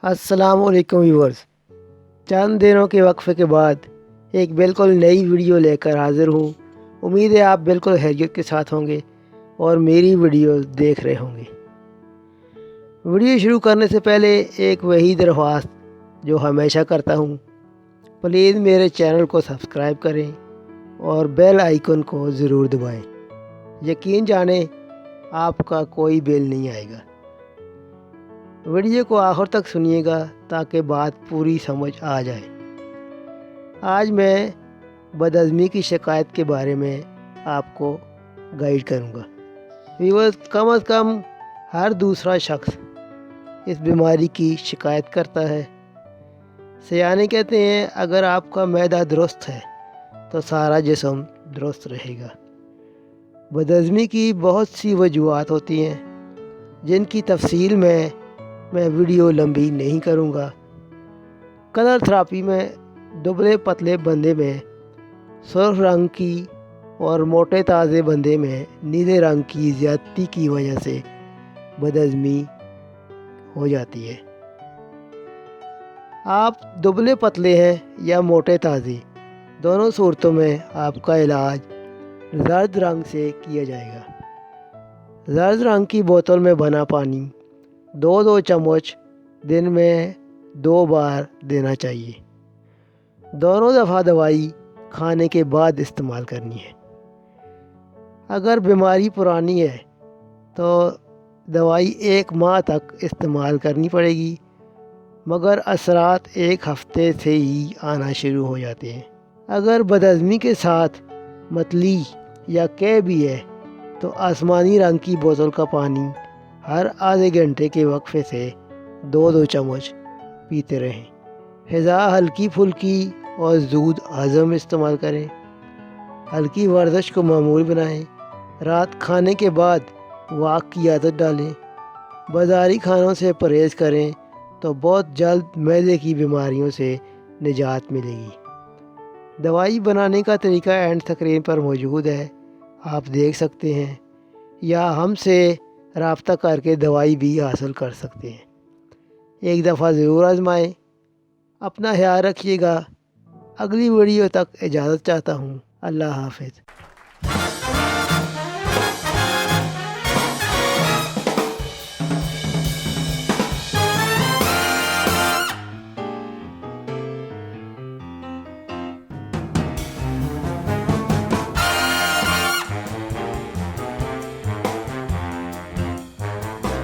अस्सलाम वालेकुम व्यूअर्स। चंद दिनों के वक्फे के बाद एक बिल्कुल नई वीडियो लेकर हाज़िर हूँ। उम्मीद है आप बिल्कुल खैरियत के साथ होंगे और मेरी वीडियो देख रहे होंगे। वीडियो शुरू करने से पहले एक वही दरख्वास्त जो हमेशा करता हूँ, प्लीज़ मेरे चैनल को सब्सक्राइब करें और बेल आइकन को ज़रूर दबाएं। यकीन जानें आपका कोई बिल नहीं आएगा। वीडियो को आखिर तक सुनिएगा ताकि बात पूरी समझ आ जाए। आज मैं बदहज़मी की शिकायत के बारे में आपको गाइड करूंगा। व्यूअर्स, कम अज़ कम हर दूसरा शख्स इस बीमारी की शिकायत करता है। सियाने कहते हैं अगर आपका मैदा दुरुस्त है तो सारा जिस्म दुरुस्त रहेगा। बदहज़मी की बहुत सी वजूहात होती हैं जिनकी तफसील में मैं वीडियो लंबी नहीं करूँगा। कलर थेरेपी में दुबले पतले बंदे में सुर्ख रंग की और मोटे ताज़े बंदे में नीले रंग की ज़्यादती की वजह से बदहज़मी हो जाती है। आप दुबले पतले हैं या मोटे ताज़े, दोनों सूरतों में आपका इलाज ज़र्द रंग से किया जाएगा। ज़र्द रंग की बोतल में बना पानी 2-2 चम्मच दिन में 2 बार देना चाहिए। दोनों दफ़ा दवाई खाने के बाद इस्तेमाल करनी है। अगर बीमारी पुरानी है तो दवाई 1 माह तक इस्तेमाल करनी पड़ेगी, मगर असरात 1 हफ्ते से ही आना शुरू हो जाते हैं। अगर बदहज़मी के साथ मतली या कै भी है तो आसमानी रंग की बोतल का पानी हर आधे घंटे के वक्फे से 2-2 चम्मच पीते रहें। ग़िज़ा हल्की फुल्की और ज़ूद हज़म इस्तेमाल करें। हल्की वर्जिश को मामूल बनाएं। रात खाने के बाद वॉक की आदत डालें। बाज़ारी खानों से परहेज़ करें तो बहुत जल्द मैदे की बीमारियों से निजात मिलेगी। दवाई बनाने का तरीका एंड स्क्रीन पर मौजूद है, आप देख सकते हैं, या हमसे राब्ता करके दवाई भी हासिल कर सकते हैं। एक दफ़ा ज़रूर आजमाएं। अपना ख्याल रखिएगा। अगली वीडियो तक इजाज़त चाहता हूँ। अल्लाह हाफ़िज़।